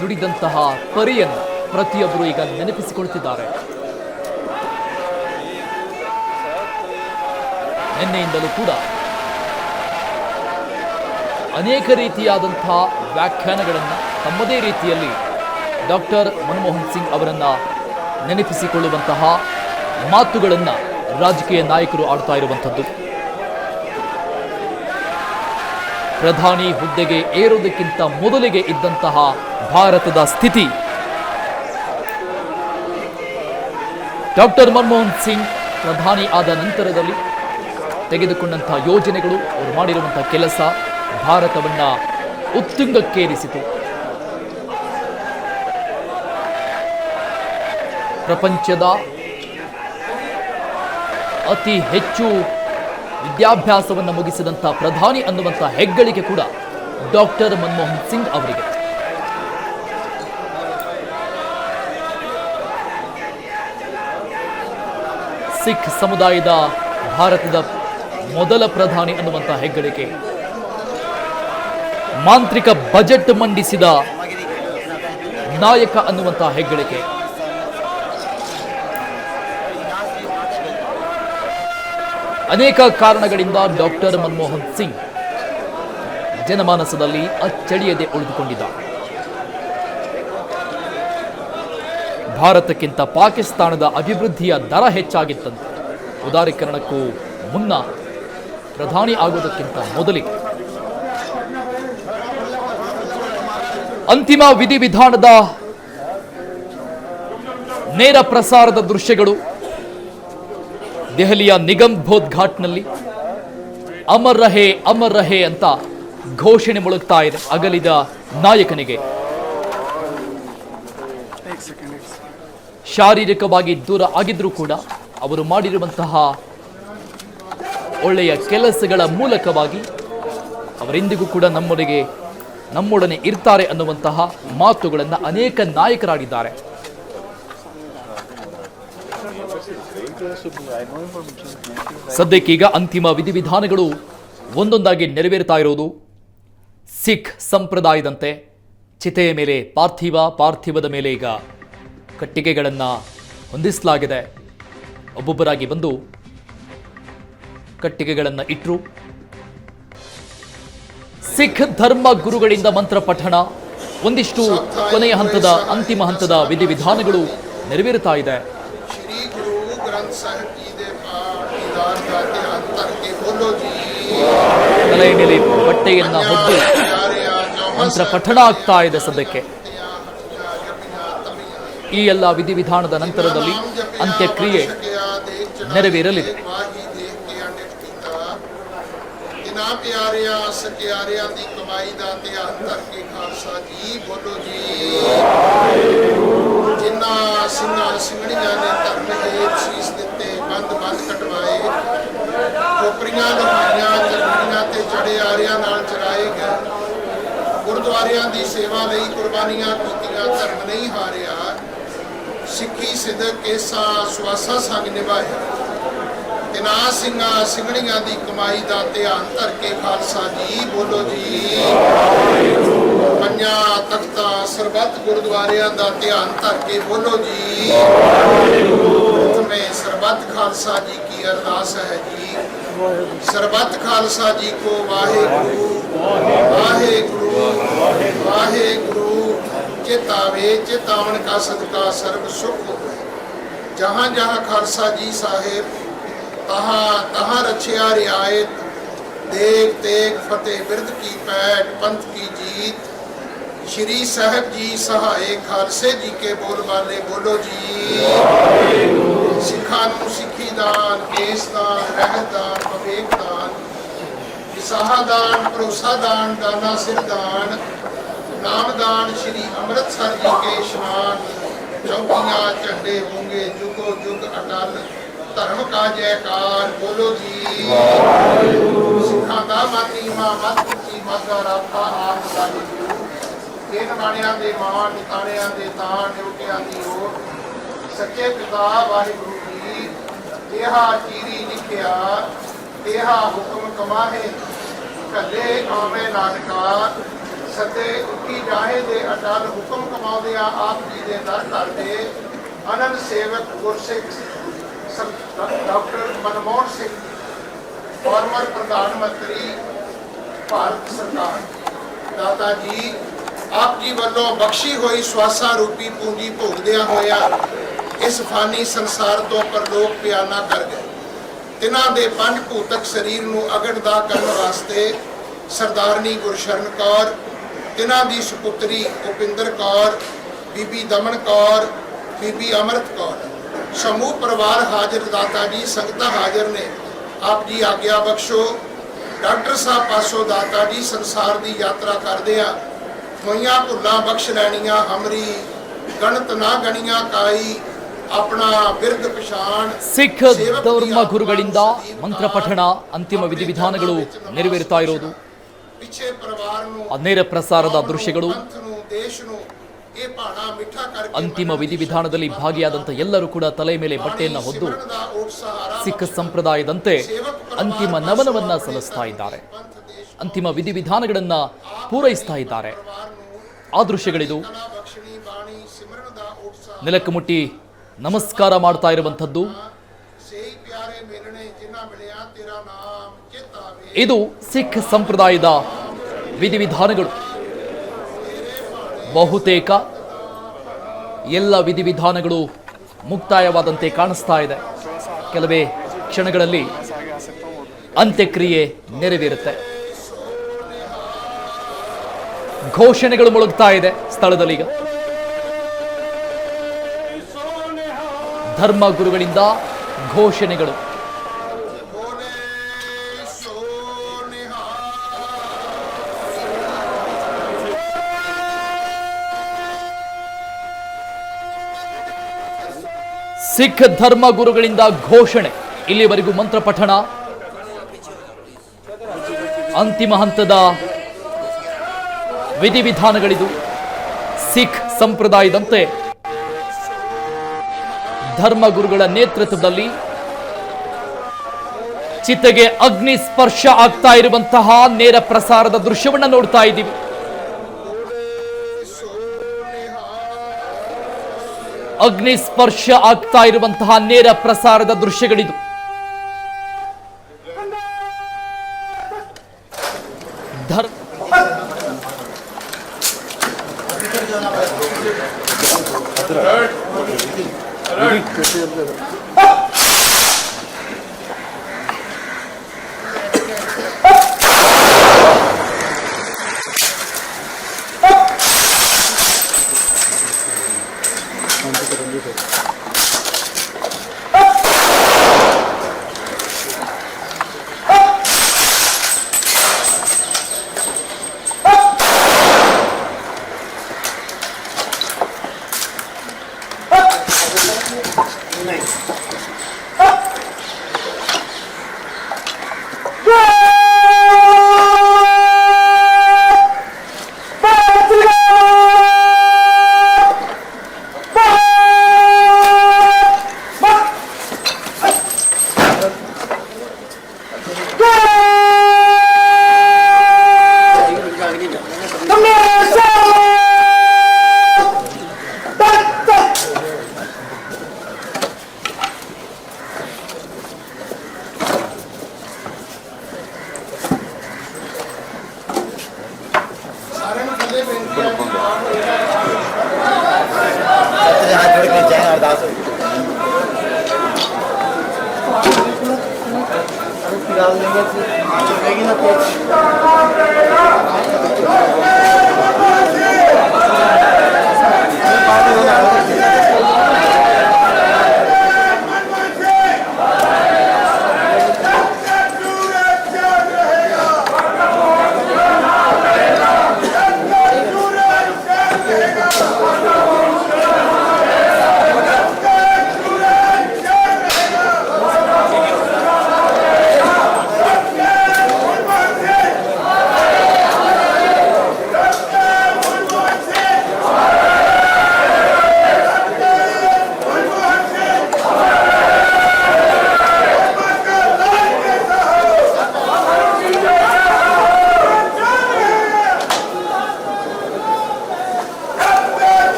ದುಡಿದಂತಹ ಪರಿಯನ್ನು ಪ್ರತಿಯೊಬ್ಬರು ಈಗ ನೆನಪಿಸಿಕೊಳ್ತಿದ್ದಾರೆ. ನಿನ್ನೆಯಿಂದಲೂ ಕೂಡ ಅನೇಕ ರೀತಿಯಾದಂತಹ ವ್ಯಾಖ್ಯಾನಗಳನ್ನು ತಮ್ಮದೇ ರೀತಿಯಲ್ಲಿ ಡಾಕ್ಟರ್ ಮನಮೋಹನ್ ಸಿಂಗ್ ಅವರನ್ನು ನೆನಪಿಸಿಕೊಳ್ಳುವಂತಹ ಮಾತುಗಳನ್ನು ರಾಜಕೀಯ ನಾಯಕರು ಆಡ್ತಾ ಇರುವಂಥದ್ದು. ಪ್ರಧಾನಿ ಹುದ್ದೆಗೆ ಏರೋದಕ್ಕಿಂತ ಮೊದಲಿಗೆ ಇದ್ದಂತಹ ಭಾರತದ ಸ್ಥಿತಿ, ಡಾಕ್ಟರ್ ಮನಮೋಹನ್ ಸಿಂಗ್ ಪ್ರಧಾನಿ ಆದ ನಂತರದಲ್ಲಿ ತೆಗೆದುಕೊಂಡಂತಹ ಯೋಜನೆಗಳು, ಅವರು ಮಾಡಿರುವಂತಹ ಕೆಲಸ ಭಾರತವನ್ನ ಉತ್ತುಂಗಕ್ಕೇರಿಸಿತು. ಪ್ರಪಂಚದ ಅತಿ ಹೆಚ್ಚು ವಿದ್ಯಾಭ್ಯಾಸವನ್ನು ಮುಗಿಸಿದಂಥ ಪ್ರಧಾನಿ ಅನ್ನುವಂಥ ಹೆಗ್ಗಳಿಕೆ ಕೂಡ ಡಾಕ್ಟರ್ ಮನಮೋಹನ್ ಸಿಂಗ್ ಅವರಿಗೆ. ಸಿಖ್ ಸಮುದಾಯದ ಭಾರತದ ಮೊದಲ ಪ್ರಧಾನಿ ಅನ್ನುವಂಥ ಹೆಗ್ಗಳಿಕೆ, ಮಾಂತ್ರಿಕ ಬಜೆಟ್ ಮಂಡಿಸಿದ ನಾಯಕ ಅನ್ನುವಂಥ ಹೆಗ್ಗಳಿಕೆ, ಅನೇಕ ಕಾರಣಗಳಿಂದ ಡಾಕ್ಟರ್ ಮನಮೋಹನ್ ಸಿಂಗ್ ಜನಮಾನಸದಲ್ಲಿ ಅಚ್ಚಳಿಯದೆ ಉಳಿದುಕೊಂಡಿದ್ದ. ಭಾರತಕ್ಕಿಂತ ಪಾಕಿಸ್ತಾನದ ಅಭಿವೃದ್ಧಿಯ ದರ ಹೆಚ್ಚಾಗಿತ್ತಂತೆ. ಉದಾರೀಕರಣಕ್ಕೂ ಮುನ್ನ, ಪ್ರಧಾನಿ ಆಗುವುದಕ್ಕಿಂತ ಮೊದಲಿಗೆ. ಅಂತಿಮ ವಿಧಿವಿಧಾನದ ನೇರ ಪ್ರಸಾರದ ದೃಶ್ಯಗಳು ದೆಹಲಿಯ ನಿಗಮ್ ಬೋಧ್ ಘಾಟ್ನಲ್ಲಿ ಅಮರ್ ರಹೆ ಅಂತ ಘೋಷಣೆ ಮುಳುಗ್ತಾ ಇದೆ ಅಗಲಿದ ನಾಯಕನಿಗೆ. ಶಾರೀರಿಕವಾಗಿ ದೂರ ಆಗಿದ್ರೂ ಕೂಡ ಅವರು ಮಾಡಿರುವಂತಹ ಒಳ್ಳೆಯ ಕೆಲಸಗಳ ಮೂಲಕವಾಗಿ ಅವರೆಂದಿಗೂ ಕೂಡ ನಮ್ಮೊಡನೆ ಇರ್ತಾರೆ ಅನ್ನುವಂತಹ ಮಾತುಗಳನ್ನು ಅನೇಕ ನಾಯಕರಾಡಿದ್ದಾರೆ. ಸದ್ಯಕ್ಕೀಗ ಅಂತಿಮ ವಿಧಿವಿಧಾನಗಳು ಒಂದೊಂದಾಗಿ ನೆರವೇರ್ತಾ ಇರೋದು. ಸಿಖ್ ಸಂಪ್ರದಾಯದಂತೆ ಚಿತೆಯ ಮೇಲೆ ಪಾರ್ಥಿವದ ಮೇಲೆ ಈಗ ಕಟ್ಟಿಗೆಗಳನ್ನು ಹೊಂದಿಸಲಾಗಿದೆ. ಒಬ್ಬೊಬ್ಬರಾಗಿ ಬಂದು ಕಟ್ಟಿಗೆಗಳನ್ನು ಇಟ್ಟರು. ಸಿಖ್ ಧರ್ಮ ಗುರುಗಳಿಂದ ಮಂತ್ರ ಪಠಣ, ಒಂದಿಷ್ಟು ಕೊನೆಯ ಹಂತದ ಅಂತಿಮ ಹಂತದ ವಿಧಿವಿಧಾನಗಳು ನೆರವೇರುತ್ತಾ ಇದೆ. ತಲೆಯ ಮೇಲೆ ಬಟ್ಟೆಯನ್ನ ಹೊದ್ದು ಮಂತ್ರ ಪಠಣ ಆಗ್ತಾ ಇದೆ. ಸದ್ಯಕ್ಕೆ ಈ ಎಲ್ಲ ವಿಧಿವಿಧಾನದ ನಂತರದಲ್ಲಿ ಅಂತ್ಯಕ್ರಿಯೆ ನೆರವೇರಲಿದೆ. ਪਿਆਰਿਆਂ ਸਕਿਆਰਿਆਂ ਦੀ ਕਮਾਈ ਦਾ ਧਿਆਨ ਕਰਕੇ ਖਾਲਸਾ ਜੀ ਬੋਲੋ ਜੀ। ਜਿਨ੍ਹਾਂ ਸਿੰਘਾਂ ਸਿੰਘਣੀਆਂ ਨੇ ਧਰਮ ਹੇਠ ਸੀਸ ਦਿੱਤੇ, ਬੰਦ ਕਟਵਾਏ, ਖੋਪਰੀਆਂ ਲਹਾਈਆਂ, ਚਰਨੀਆਂ ਤੇ ਚੜੇ ਆਰਿਆਂ ਨਾਲ ਚਰਾਏ ਗਏ, ਗੁਰਦੁਆਰਿਆਂ ਦੀ ਸੇਵਾ ਲਈ ਕੁਰਬਾਨੀਆਂ ਕੀਤੀਆਂ, ਧਰਮ ਨਹੀਂ ਹਾਰਿਆ, ਸਿੱਖੀ ਸਿਦਕ ਕੇਸਾ ਸੁਆਸਾ ਸੰਗ ਨਿਭਾਇਆ। ਤਿਨਾ ਸਿੰਘਾਂ ਸਿੰਘਣੀਆਂ ਦੀ ਕਮਾਈ ਦਾ ਧਿਆਨ ਧਰ ਕੇ ਖਾਲਸਾ ਜੀ ਬੋਲੋ ਜੀ। ਪੰਜਾਂ ਤਖਤਾਂ ਸਰਬੱਤ ਗੁਰਦੁਆਰਿਆਂ ਦਾ ਧਿਆਨ ਧਰ ਕੇ ਬੋਲੋ ਜੀ। ਮੈਂ ਸਰਬੱਤ ਖਾਲਸਾ ਜੀ ਕੀ ਅਰਦਾਸ ਹੈ ਜੀ। ਸਰਬੱਤ ਖਾਲਸਾ ਜੀ ਕੋ ਵਾਹਿਗੁਰੂ ਵਾਹਿਗੁਰੂ ਵਾਹਿਗੁਰੂ। ਚੇਤਾਵੇ ਚੇਤਾਵਨ ਕਾ ਸਦਕਾ ਸਰਬ ਸੁਖ ਹੋਵੇ। ਜਹਾਂ ਜਹਾਂ ਖਾਲਸਾ ਜੀ ਸਾਹਿਬ तहाँ रछिया रियायत, देख तेग फतेह बिरद की पैठ, पंथ की जीत। श्री साहब जी सहाय खालसे जी के बोल बाले बोलो जी। सिखा नूं सिखी दान, केस दान, रहत दान, पवेक दान, विसाहा दान, भरोसा दान, दाना सिर दान, नाम दान। श्री अमृतसर जी के इशनान, चौकियां झंडे होंगे जुगो जुग अटल, धर्म का जयकार बोलो जी। सिखा दा मानीमा मत की मत राखा आप सारी इन बाणियां दे मान, निताणियां दे तान, निवटियां दी ओट, सच्चे पिता वाहिगुरु जी। एहा चीरी लिखिया एहा हुक्म कमाहे, कले आवे नानका, सते उठी जाहे दे अटल। हुक्म कमाउंदिया आप जी दे दर धर दे, अनंद सेवक गुरसिख डॉक्टर मनमोहन सिंह, फॉर्मर प्रधानमंत्री भारत सरकार। दाता जी आप जी वालों बख्शी हुई श्वासा रूपी पूंजी भोगदिया होया इस फानी संसार तो परलोक पियाना कर गए। तिन्हां दे पंज भूतक शरीर नूं अगड़दा करन वास्ते सरदारनी गुरशरण कौर, तिन्हां दी सुपुत्री उपिंदर कौर, बीबी दमन कौर, बीबी अमृत कौर, समूह परिवार हाजिर। दाता जी संगत हाजिर ने, आप जी आग्ञा बख्शो। डॉक्टर साहब पासों दाता जी संसार की यात्रा करदे आ होइयां भुल्लां बख्श लैणियां हमरी, गणत ना गणियां काई, अपना बिरद पछाण। ಸಿಖ್ ಧರ್ಮ ಗುರುಗಳಿಂದ ಮಂತ್ರ ಪಠಣ, ಅಂತಿಮ ವಿಧಿವಿಧಾನಗಳು ನೆರವೇರುತ್ತಾ ಇರೋದು. ನೇರ ಪ್ರಸಾರದ ದೃಶ್ಯಗಳು. ಅಂತಿಮ ವಿಧಿವಿಧಾನದಲ್ಲಿ ಭಾಗಿಯಾದಂಥ ಎಲ್ಲರೂ ಕೂಡ ತಲೆಯ ಮೇಲೆ ಬಟ್ಟೆಯನ್ನು ಹೊದ್ದು ಸಿಖ್ ಸಂಪ್ರದಾಯದಂತೆ ಅಂತಿಮ ನಮನವನ್ನ ಸಲ್ಲಿಸ್ತಾ ಇದ್ದಾರೆ. ಅಂತಿಮ ವಿಧಿವಿಧಾನಗಳನ್ನ ಪೂರೈಸ್ತಾ ಇದ್ದಾರೆ. ಆ ದೃಶ್ಯಗಳಿದು. ನೆಲಕ್ಕೆ ಮುಟ್ಟಿ ನಮಸ್ಕಾರ ಮಾಡ್ತಾ ಇರುವಂಥದ್ದು ಇದು ಸಿಖ್ ಸಂಪ್ರದಾಯದ ವಿಧಿವಿಧಾನಗಳು. ಬಹುತೇಕ ಎಲ್ಲ ವಿಧಿವಿಧಾನಗಳು ಮುಕ್ತಾಯವಾದಂತೆ ಕಾಣಿಸ್ತಾ ಇದೆ. ಕೆಲವೇ ಕ್ಷಣಗಳಲ್ಲಿ ಅಂತ್ಯಕ್ರಿಯೆ ನೆರವೇರುತ್ತೆ. ಘೋಷಣೆಗಳು ಮೊಳಗ್ತಾ ಇದೆ ಸ್ಥಳದಲ್ಲಿ. ಈಗ ಧರ್ಮ ಗುರುಗಳಿಂದ ಘೋಷಣೆಗಳು. ಸಿಖ್ ಧರ್ಮ ಗುರುಗಳಿಂದ ಘೋಷಣೆ. ಇಲ್ಲಿವರೆಗೂ ಮಂತ್ರ ಪಠಣ, ಅಂತಿಮ ಹಂತದ ವಿಧಿವಿಧಾನಗಳಿದು. ಸಿಖ್ ಸಂಪ್ರದಾಯದಂತೆ ಧರ್ಮ ಗುರುಗಳ ನೇತೃತ್ವದಲ್ಲಿ ಚಿತೆಗೆ ಅಗ್ನಿ ಸ್ಪರ್ಶ ಆಗ್ತಾ ಇರುವಂತಹ ನೇರ ಪ್ರಸಾರದ ದೃಶ್ಯವನ್ನ ನೋಡ್ತಾ ಇದ್ದೀವಿ. ಅಗ್ನಿ ಸ್ಪರ್ಶ ಆಗ್ತಾ ಇರುವಂತಹ ನೇರ ಪ್ರಸಾರದ ದೃಶ್ಯಗಳಿದು.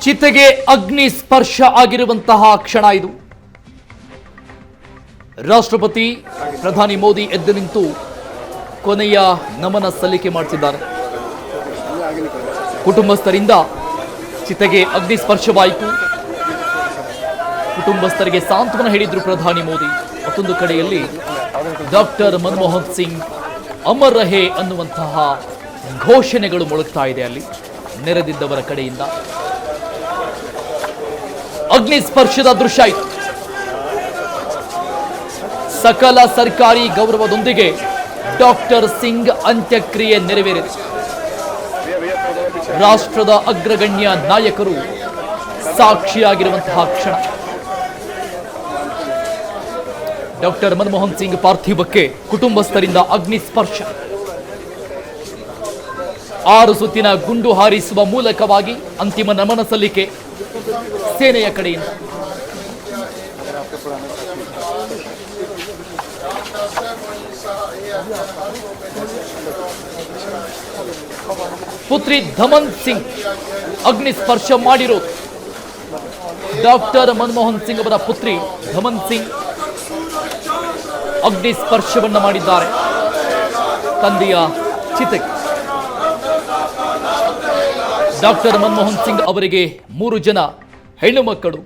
ಚಿತೆಗೆ ಅಗ್ನಿ ಸ್ಪರ್ಶ ಆಗಿರುವಂತಹ ಕ್ಷಣ ಇದು. ರಾಷ್ಟ್ರಪತಿ ಪ್ರಧಾನಿ ಮೋದಿ ಎದ್ದು ನಿಂತು ಕೊನೆಯ ನಮನ ಸಲ್ಲಿಕೆ ಮಾಡುತ್ತಿದ್ದಾರೆ. ಕುಟುಂಬಸ್ಥರಿಂದ ಚಿತೆಗೆ ಅಗ್ನಿ ಸ್ಪರ್ಶವಾಯಿತು. ಕುಟುಂಬಸ್ಥರಿಗೆ ಸಾಂತ್ವನ ಹೇಳಿದ್ರು ಪ್ರಧಾನಿ ಮೋದಿ. ಮತ್ತೊಂದು ಕಡೆಯಲ್ಲಿ ಡಾಕ್ಟರ್ ಮನಮೋಹನ್ ಸಿಂಗ್ ಅಮರ್ ರಹೆ ಅನ್ನುವಂತಹ ಘೋಷಣೆಗಳು ಮೊಳಗ್ತಾ ಇದೆ. ಅಲ್ಲಿ ನೆರೆದಿದ್ದವರ ಕಡೆಯಿಂದ ಅಗ್ನಿ ಸ್ಪರ್ಶದ ದೃಶ್ಯ ಇತ್ತು. ಸಕಲ ಸರ್ಕಾರಿ ಗೌರವದೊಂದಿಗೆ ಡಾಕ್ಟರ್ ಸಿಂಗ್ ಅಂತ್ಯಕ್ರಿಯೆ ನೆರವೇರಿದೆ. ರಾಷ್ಟ್ರದ ಅಗ್ರಗಣ್ಯ ನಾಯಕರು ಸಾಕ್ಷಿಯಾಗಿರುವಂತಹ ಕ್ಷಣ. ಡಾಕ್ಟರ್ ಮನಮೋಹನ್ ಸಿಂಗ್ ಪಾರ್ಥಿವಕ್ಕೆ ಕುಟುಂಬಸ್ಥರಿಂದ ಅಗ್ನಿ ಸ್ಪರ್ಶ. 6 ಸುತ್ತಿನ ಗುಂಡು ಹಾರಿಸುವ ಮೂಲಕವಾಗಿ ಅಂತಿಮ ನಮನ ಸಲ್ಲಿಕೆ ಸೇನೆಯ ಕಡೆಯಿಂದ. ಪುತ್ರಿ ಧಮನ್ ಸಿಂಗ್ ಅಗ್ನಿ ಸ್ಪರ್ಶ ಮಾಡಿರೋದು. ಡಾಕ್ಟರ್ ಮನಮೋಹನ್ ಸಿಂಗ್ ಅವರ ಪುತ್ರಿ ಧಮನ್ ಸಿಂಗ್ ಅಗ್ನಿ ಸ್ಪರ್ಶವನ್ನು ಮಾಡಿದ್ದಾರೆ ತಂದೆಯ ಚಿತೆಗೆ. ಡಾಕ್ಟರ್ ಮನಮೋಹನ್ ಸಿಂಗ್ ಅವರಿಗೆ 3 ಜನ ಹೆಣ್ಣು ಮಕ್ಕಳು,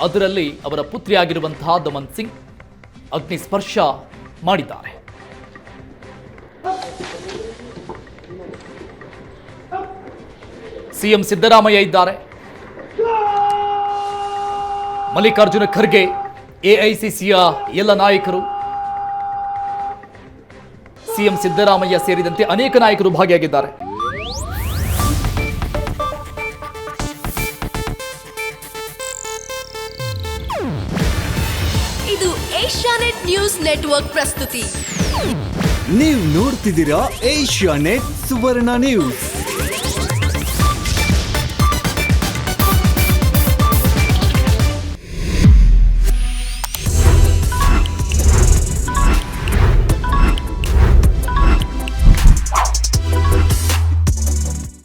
ಅದರಲ್ಲಿ ಅವರ ಪುತ್ರಿಯಾಗಿರುವಂತಹ ಧಮನ್ ಸಿಂಗ್ ಅಗ್ನಿ ಸ್ಪರ್ಶ ಮಾಡಿದ್ದಾರೆ. ಸಿಎಂ ಸಿದ್ದರಾಮಯ್ಯ ಇದ್ದಾರೆ, ಮಲ್ಲಿಕಾರ್ಜುನ ಖರ್ಗೆ, ಎಐಸಿಸಿಯ ಎಲ್ಲ ನಾಯಕರು, ಸಿಎಂ ಸಿದ್ದರಾಮಯ್ಯ ಸೇರಿದಂತೆ ಅನೇಕ ನಾಯಕರು ಭಾಗಿಯಾಗಿದ್ದಾರೆ. ಇದು ಏಷ್ಯಾನೆಟ್ ನ್ಯೂಸ್ ನೆಟ್ವರ್ಕ್ ಪ್ರಸ್ತುತಿ. ನೀವು ನೋಡ್ತಿದ್ದೀರಾ ಏಷ್ಯಾನೆಟ್ ಸುವರ್ಣ ನ್ಯೂಸ್.